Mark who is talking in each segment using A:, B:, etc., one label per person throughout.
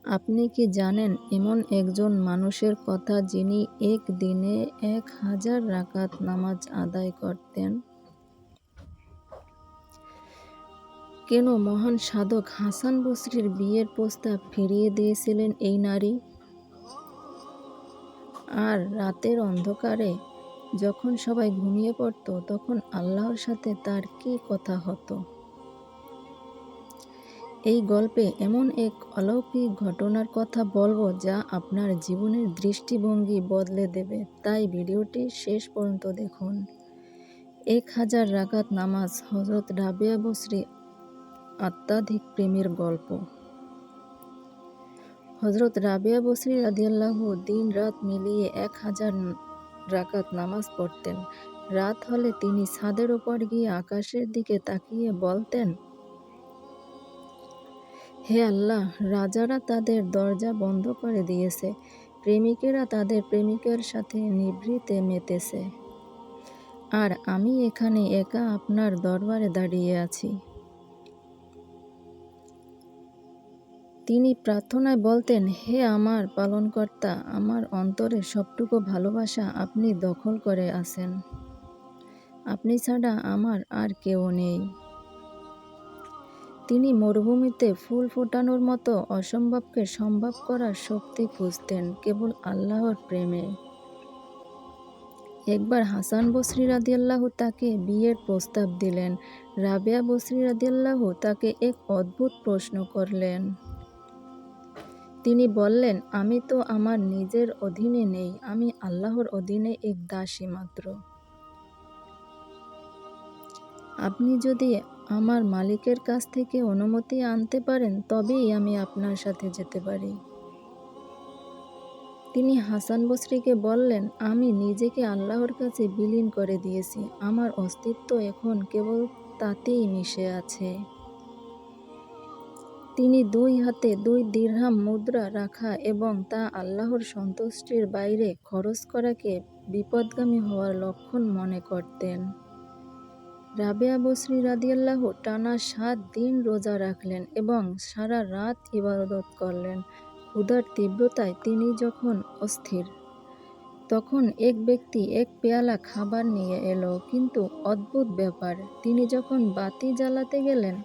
A: আপনি কি জানেন এমন একজন মানুষের কথা যিনি এক দিনে 1000 রাকাত নামাজ আদায় করতেন? কেন মহান সাধক হাসান বসরির বিয়ের প্রস্তাব ফিরিয়ে দিয়েছিলেন এই নারী? আর রাতের অন্ধকারে যখন সবাই ঘুমিয়ে পড়ত তখন আল্লাহর সাথে তার কী কথা হতো? এই গল্পে এমন এক অলৌকিক ঘটনার কথা বলবো যা আপনার জীবনের দৃষ্টিভঙ্গি বদলে দেবে, তাই ভিডিওটি শেষ পর্যন্ত দেখুন। 1000 রাকাত নামাজ, হযরত রাবেয়া বসরি আত্মাধিক প্রেমের গল্প। হযরত রাবেয়া বসরি রাদিয়াল্লাহু দিন রাত মিলিয়ে 1000 রাকাত নামাজ পড়তেন। রাত হলে তিনি ছাদের উপর গিয়ে আকাশের দিকে তাকিয়ে বলতেন, হে আল্লাহ, রাজারা তাদের দরজা বন্ধ করে দিয়েছে, প্রেমিকেরা তাদের প্রেমিকের সাথে নিভৃতে মেতেছে, আর আমি এখানে একা আপনার দরবারে দাঁড়িয়ে আছি। তিনি প্রার্থনায় বলতেন, হে আমার পালনকর্তা, আমার অন্তরের সবটুকু ভালোবাসা আপনি দখল করে আছেন। আপনি ছাড়া আমার আর কেউ নেই। তিনি মরুভূমিতে ফুল ফোটানোর মতো অসম্ভবকে সম্ভব করার শক্তি খুঁজতেন কেবল আল্লাহর প্রেমে। একবার হাসান বসরি রাদিয়াল্লাহু তাকে বিয়ের প্রস্তাব দিলেন। রাবেয়া বসরি রাদিয়াল্লাহু তাকে এক অদ্ভুত প্রশ্ন করলেন। তিনি বললেন, আমি তো আমার নিজের অধীনে নেই, আমি আল্লাহর অধীনে এক দাসী মাত্র। আপনি যদি আমার মালিকের কাছ থেকে অনুমতি আনতে পারেন তবেই আমি আপনার সাথে যেতে পারি। তিনি হাসান বসরিকে বললেন, আমি নিজেকে আল্লাহর কাছে বিলীন করে দিয়েছি, আমার অস্তিত্ব এখন কেবল তাতেই মিশে আছে। তিনি 2 হাতে 2 দিরহাম মুদ্রা রাখা এবং তা আল্লাহর সন্তুষ্টির বাইরে খরচ করাকে বিপথগামী হওয়ার লক্ষণ মনে করতেন। রাবেয়া বসরি রাদিয়াল্লাহু টানা 7 দিন রোজা রাখলেন এবং সারা রাত ইবাদত করলেন। ক্ষুধার তীব্রতায় তিনি যখন অস্থির, তখন এক ব্যক্তি এক পেয়ালা খাবার নিয়ে এলো, কিন্তু অদ্ভুত ব্যাপার, তিনি যখন বাতি জ্বালাতে গেলেন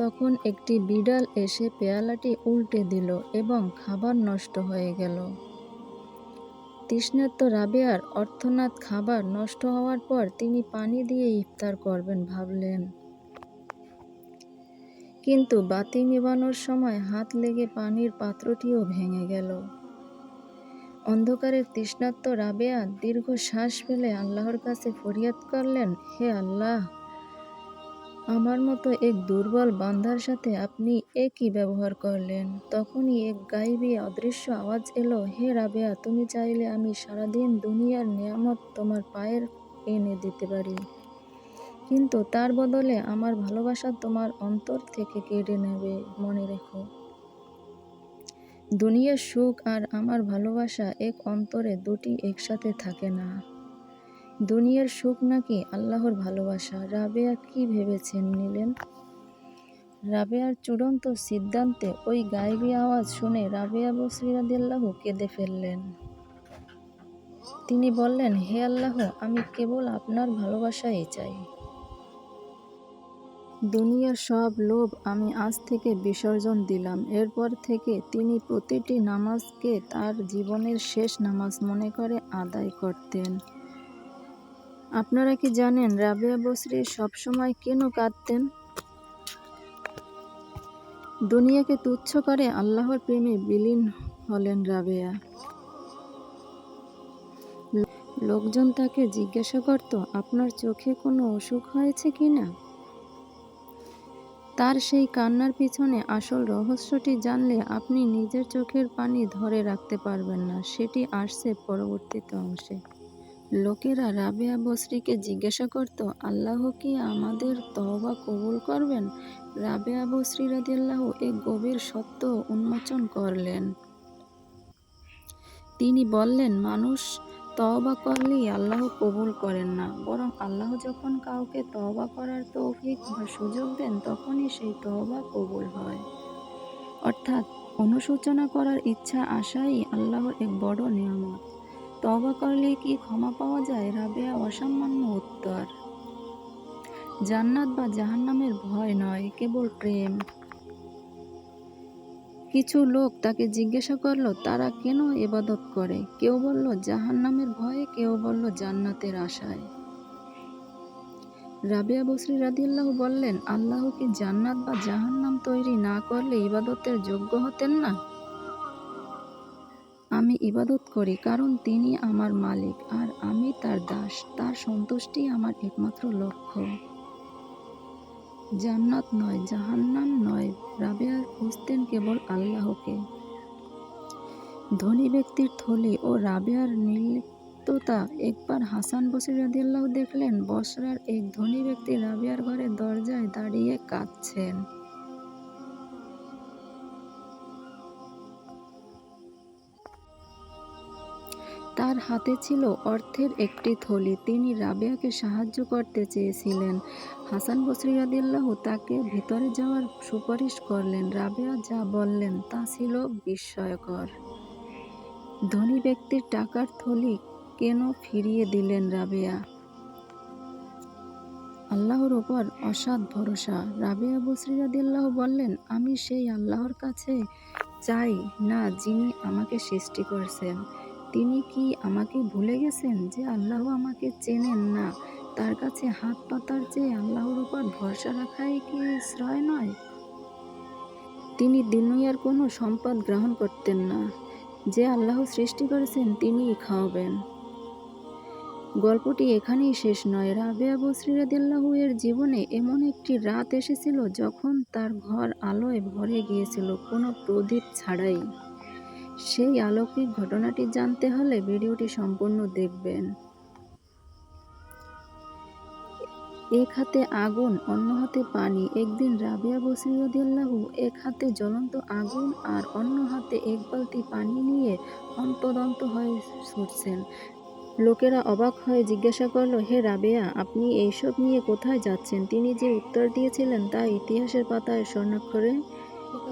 A: তখন একটি বিড়াল এসে পেয়ালাটি উল্টে দিল এবং খাবার নষ্ট হয়ে গেল। তৃষ্ণার্ত রাবেয়ার অর্থনাদ খাবার নষ্ট হওয়ার পর তিনি পানি দিয়ে ইফতার করবেন ভাবলেন, কিন্তু বাতি নিভানোর সময় হাত লেগে পানির পাত্রটিও ভেঙে গেল। অন্ধকারের তৃষ্ণার্ত রাবেয়া দীর্ঘ শ্বাস ফেলে আল্লাহর কাছে ফরিয়াদ করলেন, হে আল্লাহ, আমার মতো এক দুর্বল বান্দার সাথে আপনি একই ব্যবহার করলেন। তখনই এক গায়েবী অদৃশ্য আওয়াজ এলো, হে রাবেয়া, তুমি চাইলে আমি সারাদিন দুনিয়ার নিয়ামত তোমার পায়ের এনে দিতে পারি, কিন্তু তার বদলে আমার ভালোবাসা তোমার অন্তর থেকে কেড়ে নেবে। মনে রেখো, দুনিয়ার সুখ আর আমার ভালোবাসা এক অন্তরে, দুটি একসাথে থাকে না। দুনিয়ার সুখ নাকি আল্লাহর ভালোবাসা? রাবেয়া কি ভেবেছে নিলেন? রাবেয়ার চূড়ান্ত সিদ্ধান্তে ওই গায়েবী আওয়াজ শুনে রাবেয়া বসরি রাদিয়াল্লাহু কেঁদে ফেললেন। তিনি বললেন, হে আল্লাহ, আমি কেবল আপনার ভালোবাসাই চাই। দুনিয়ার সব লোভ আমি আজ থেকে বিসর্জন দিলাম। এরপর থেকে তিনি প্রতিটি নামাজকে তার জীবনের শেষ নামাজ মনে করে আদায় করতেন। আপনারা কি জানেন রাবেয়া বসরি সবসময় কেন কাঁদতেন? দুনিয়াকে তুচ্ছ করে আল্লাহর প্রেমে বিলীন হলেন রাবেয়া। লোকজন তাকে জিজ্ঞাসা করত, আপনার চোখে কোনো অসুখ হয়েছে কিনা? তার সেই কান্নার পিছনে আসল রহস্যটি জানলে আপনি নিজের চোখের পানি ধরে রাখতে পারবেন না। সেটি আসছে পরবর্তীতে অংশে। লোকেরা রাবেয়া বসরিকে জিজ্ঞাসা করত, আল্লাহ কি আমাদের তওবা কবুল করবেন? রাবেয়া বসরি রাদিয়াল্লাহু এক গভীর সত্য উন্মোচন করলেন। তিনি বললেন, মানুষ তওবা করলেই আল্লাহ কবুল করেন না, বরং আল্লাহ যখন কাউকে তওবা করার তৌফিক বা সুযোগ দেন তখনই সেই তওবা কবুল হয়। অর্থাৎ অনুশোচনা করার ইচ্ছা আসাই আল্লাহর এক বড় নিয়ামত। তওবা করলে কি ক্ষমা পাওয়া যায়? রাবেয়া অসামান্য উত্তর, জান্নাত বা জাহান্নামের ভয় নয়, কেবল প্রেম। কিছু লোক তাকে জিজ্ঞাসা করল তারা কেন ইবাদত করে। কেউ বলল জাহান্নামের ভয়ে, কেউ বলল জান্নাতের আশায়। রাবেয়া বসরি রাদিয়াল্লাহু বললেন, আল্লাহ কি জান্নাত বা জাহান্নাম তৈরি না করলে ইবাদতের যোগ্য হতেন না? আমি ইবাদত করি কারণ তিনি আমার মালিক আর আমি তার দাস। তার সন্তুষ্টি আমার একমাত্র লক্ষ্য। জান্নাত নয়, জাহান্নাম নয়, রাবেয়া খুঁজতেন কেবল আল্লাহকে। ধনী ব্যক্তির থলি ও রাবেয়ার নির্লিপ্ততা একবার হাসান বসরি রাদিয়াল্লাহু দেখলেন, বসরার এক ধনী ব্যক্তি রাবেয়ার ঘরের দরজায় দাঁড়িয়ে কাঁদছেন। তার হাতে ছিল অর্থের একটি থলি। তিনি রাবেয়াকে সাহায্য করতে চেয়েছিলেন। হাসান বসরি রাদিয়াল্লাহু তাকে ভিতরে যাওয়ার সুপারিশ করলেন। রাবেয়া যা বললেন তা ছিল বিস্ময়কর। ধনী ব্যক্তির টাকার থলি কেন ফিরিয়ে দিলেন রাবেয়া? আল্লাহর ওপর অসাধ ভরসা। রাবেয়া বসরি রাদিয়াল্লাহু বললেন, আমি সেই আল্লাহর কাছে চাই না যিনি আমাকে সৃষ্টি করেছেন। তিনি কি আমাকে ভুলে গেছেন? যে আল্লাহ আমাকে চেনেন না, তার কাছে হাত পাতার চেয়ে আল্লাহর উপর ভরসা রাখাই কি শ্রেয় নয়? তিনি দুনিয়ার কোনো সম্পদ গ্রহণ করতেন না। যে আল্লাহ সৃষ্টি করেছেন তিনিই খাওয়াবেন। গল্পটি এখানেই শেষ নয়। রাবেয়া বসরি রাদিয়াল্লাহু এর জীবনে এমন একটি রাত এসেছিল যখন তার ঘর আলোয় ভরে গিয়েছিল, কোনো প্রদীপ ছাড়াই। সেই অলৌকিক ঘটনাটি জানতে হলে ভিডিওটি সম্পূর্ণ দেখবেন। এক হাতে আগুন, অন্য হাতে পানি। একদিন রাবেয়া বসরি রাদিয়াল্লাহু এক হাতে জ্বলন্ত আগুন আর অন্য হাতে এক বালতি পানি নিয়ে হন্তদন্ত হয়ে ছুটছেন। লোকেরা অবাক হয়ে জিজ্ঞাসা করল, হে রাবেয়া, আপনি এইসব নিয়ে কোথায় যাচ্ছেন? তিনি যে উত্তর দিয়েছিলেন তা ইতিহাসের পাতায় স্বর্ণাক্ষরে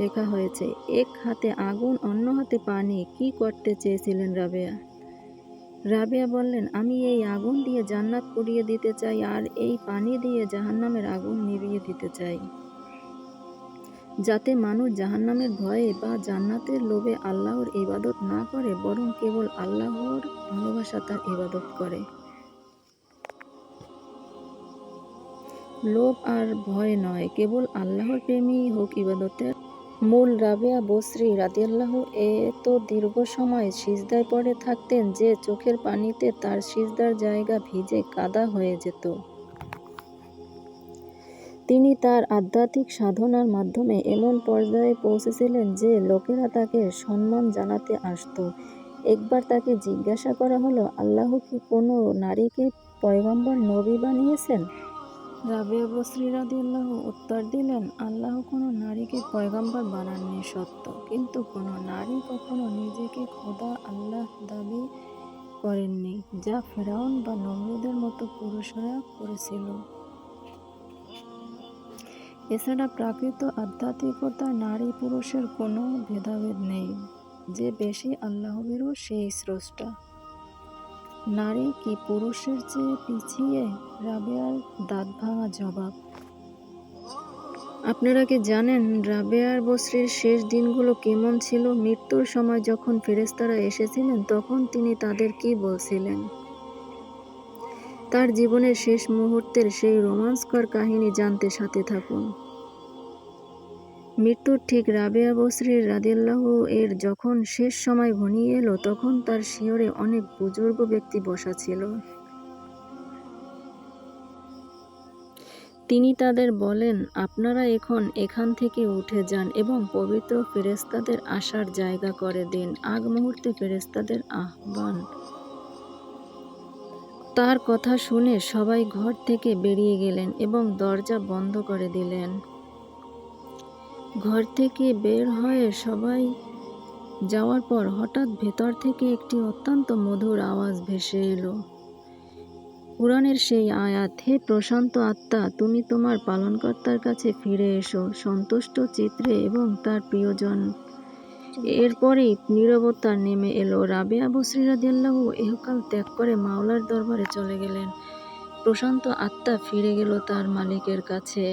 A: লেখা হয়েছে। এক হাতে আগুন, অন্য হাতে পানি। কি করতে চেয়েছিলেন রাবেয়া? রাবেয়া বললেন, আমি এই আগুন দিয়ে জান্নাত পুড়িয়ে দিতে চাই আর এই পানি দিয়ে জাহান্নামের আগুন নিভিয়ে দিতে চাই, যাতে মানুষ জাহান্নামের ভয়ে বা জান্নাতের লোভে আল্লাহর ইবাদত না করে, বরং কেবল আল্লাহর ভালোবাসা তার ইবাদত করে। লোভ আর ভয় নয়, কেবল আল্লাহর প্রেমই হোক ইবাদতের মূল। রাবেয়া বসরি রাদিয়াল্লাহু এত দীর্ঘ সময় সিজদায় পড়ে থাকতেন যে চোখের পানিতে তার সিজদার জায়গা ভিজে কাদা হয়ে যেত। তিনি তার আধ্যাত্মিক সাধনার মাধ্যমে এমন পর্যায়ে পৌঁছেছিলেন যে লোকেরা তাকে সম্মান জানাতে আসত। একবার তাকে জিজ্ঞাসা করা হলো, আল্লাহ কি কোনো নারীকে পয়গম্বর নবী বানিয়েছেন? রাবেয়া বসরি রাদিয়াল্লাহু উত্তর দিলেন, আল্লাহ কোনো নারীকে পয়গম্বর বানাননি সত্য, কিন্তু কোনো নারী কখনো নিজেকে খোদা আল্লাহ দাবি করেননি, যা ফেরাউন বা নমরুদের মতো পুরুষরা করেছিল। এছাড়া প্রাকৃত আধ্যাত্মিকতায় নারী পুরুষের কোনো ভেদাভেদ নেই। যে বেশি আল্লাহভীরু সেই স্রষ্টা। নারী কি পুরুষের চেয়ে পিছিয়ে? রাবেয়ার দাঁতভাঙা জবাব। আপনারা কি জানেন রাবেয়ার বসরির শেষ দিনগুলো কেমন ছিল? মৃত্যুর সময় যখন ফেরেশতারা এসেছিলেন তখন তিনি তাদের কি বলছিলেন? তার জীবনের শেষ মুহূর্তের সেই রোমাঞ্চকর কাহিনী জানতে সাথে থাকুন। মৃত্যুর ঠিক রাবেয়া বসরি রাদিয়াল্লাহু এর যখন শেষ সময় ঘনিয়ে এলো, তখন তার শিয়রে অনেক বুজুর্গ ব্যক্তি বসা ছিল। তিনি তাদের বলেন, আপনারা এখন এখান থেকে উঠে যান এবং পবিত্র ফেরেশতাদের আসার জায়গা করে দিন। আগ মুহূর্তে ফেরেশতাদের আহ্বান। তার কথা শুনে সবাই ঘর থেকে বেরিয়ে গেলেন এবং দরজা বন্ধ করে দিলেন। ঘর থেকে বের হয়ে সবাই যাওয়ার পর হঠাৎ ভেতর থেকে একটি অত্যন্ত মধুর আওয়াজ ভেসে এলো। কুরআনের সেই আয়াত, হে প্রশান্ত আত্মা, তুমি তোমার পালনকর্তার কাছে ফিরে এসো সন্তুষ্ট চিত্রে এবং তার প্রিয়জন। এরপরেই নীরবতা নেমে এলো। রাবেয়া বসরি রাদিয়াল্লাহু ইহকাল ত্যাগ করে মাওলার দরবারে চলে গেলেন। প্রশান্ত আত্মা ফিরে গেল তার মালিকের কাছে।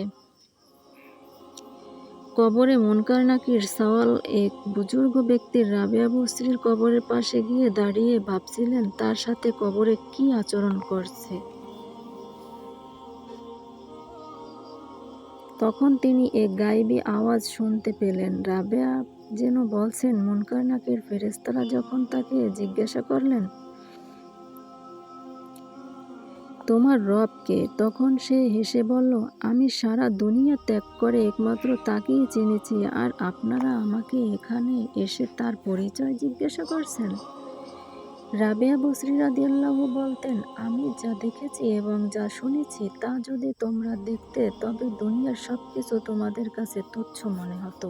A: কবরে মুনকার নাকির সওয়াল এক বুজুর্গ ব্যক্তির রাবেয়া বসরির কবরের পাশে গিয়ে দাঁড়িয়ে ভাবছিলেন তার সাথে কবরে কি আচরণ করছে। তখন তিনি এক গায়েবী আওয়াজ শুনতে পেলেন। রাবেয়া যেন বলছেন, মুনকার নাকির ফেরেশতারা যখন তাকে জিজ্ঞাসা করলেন, তোমার রব কে? তখন সে হেসে বলল, আমি সারা দুনিয়া ত্যাগ করে একমাত্র তাকেই চিনেছি, আর আপনারা আমাকে এখানে এসে তার পরিচয় জিজ্ঞাসা করছেন। রাবেয়া বসরি রাদিয়াল্লাহু বলতেন, আমি যা দেখেছি এবং যা শুনেছি তা যদি তোমরা দেখতে তবে দুনিয়ার সবকিছু তোমাদের কাছে তুচ্ছ মনে হতো।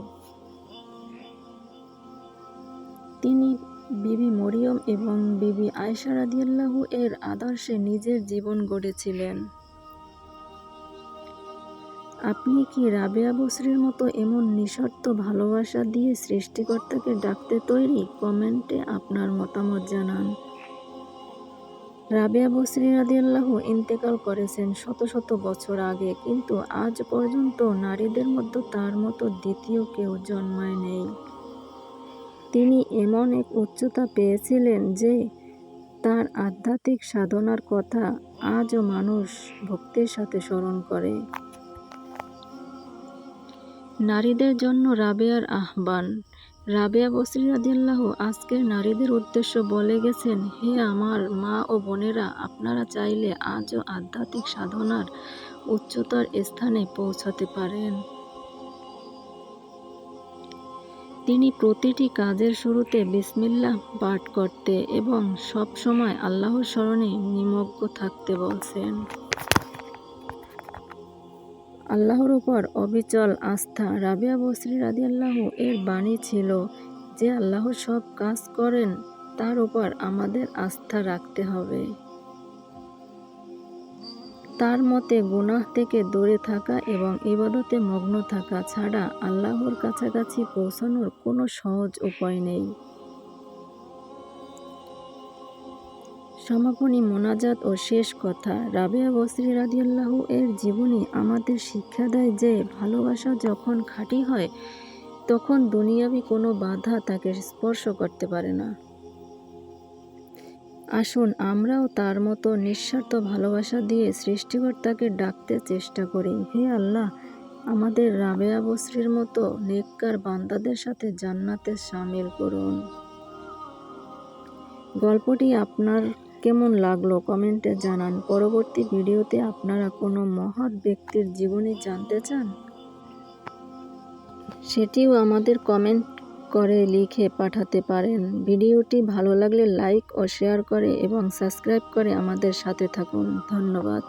A: তিনি বিবি মরিয়ম এবং বিবি আয়েশা রাদিয়াল্লাহু এর আদর্শে নিজের জীবন গড়েছিলেন। আপনি কি রাবেয়া বসরির মতো এমন নিঃশর্ত ভালোবাসা দিয়ে সৃষ্টিকর্তাকে ডাকতে তৈরি? কমেন্টে আপনার মতামত জানান। রাবেয়া বসরি রাদিয়াল্লাহু ইন্তেকাল করেছেন শত শত বছর আগে, কিন্তু আজ পর্যন্ত নারীদের মধ্যে তার মতো দ্বিতীয় কেউ জন্মায় নেই। তিনি এমন এক উচ্চতা পেয়েছিলেন যে তার আধ্যাত্মিক সাধনার কথা আজও মানুষ ভক্তির সাথে স্মরণ করে। নারীদের জন্য রাবেয়ার আহ্বান। রাবেয়া বসরি রাদিয়াল্লাহু আজকের নারীদের উদ্দেশ্য বলে গেছেন, হে আমার মা ও বোনেরা, আপনারা চাইলে আজও আধ্যাত্মিক সাধনার উচ্চতর স্থানে পৌঁছাতে পারেন। তিনি প্রতিটি কাজের শুরুতে বিসমিল্লাহ পাঠ করতে এবং সব সময় আল্লাহর স্মরণে নিমগ্ন থাকতে বলছেন। আল্লাহর উপর অবিচল আস্থা। রাবেয়া বসরি রাদিয়াল্লাহু এর বাণী ছিল, যে আল্লাহর সব কাজ করেন তার উপর আমাদের আস্থা রাখতে হবে। তার মতে গুনাহ থেকে দূরে থাকা এবং ইবাদতে মগ্ন থাকা ছাড়া আল্লাহর কাছাকাছি পৌঁছানোর কোনো সহজ উপায় নেই। সমাপনী মোনাজাত ও শেষ কথা। রাবেয়া বসরি রাদিয়াল্লাহু এর জীবনী আমাদের শিক্ষা দেয় যে ভালোবাসা যখন খাঁটি হয় তখন দুনিয়াবি কোনো বাধা তাকে স্পর্শ করতে পারে না। আসুন আমরাও তার মতো নিঃস্বার্থ ভালোবাসা দিয়ে সৃষ্টিকর্তাকে ডাকতে চেষ্টা করি। হে আল্লাহ, আমাদের রাবেয়া বসরির মতো নেককার বান্দাদের সাথে জান্নাতে শামিল করুন। গল্পটি আপনার কেমন লাগলো কমেন্টে জানান। পরবর্তী ভিডিওতে আপনারা কোনো মহৎ ব্যক্তির জীবনী জানতে চান? সেটিও আমাদের কমেন্ট করে লিখে পাঠাতে পারেন। ভিডিওটি ভালো লাগলে লাইক ও শেয়ার করে এবং সাবস্ক্রাইব করে আমাদের সাথে থাকুন। ধন্যবাদ।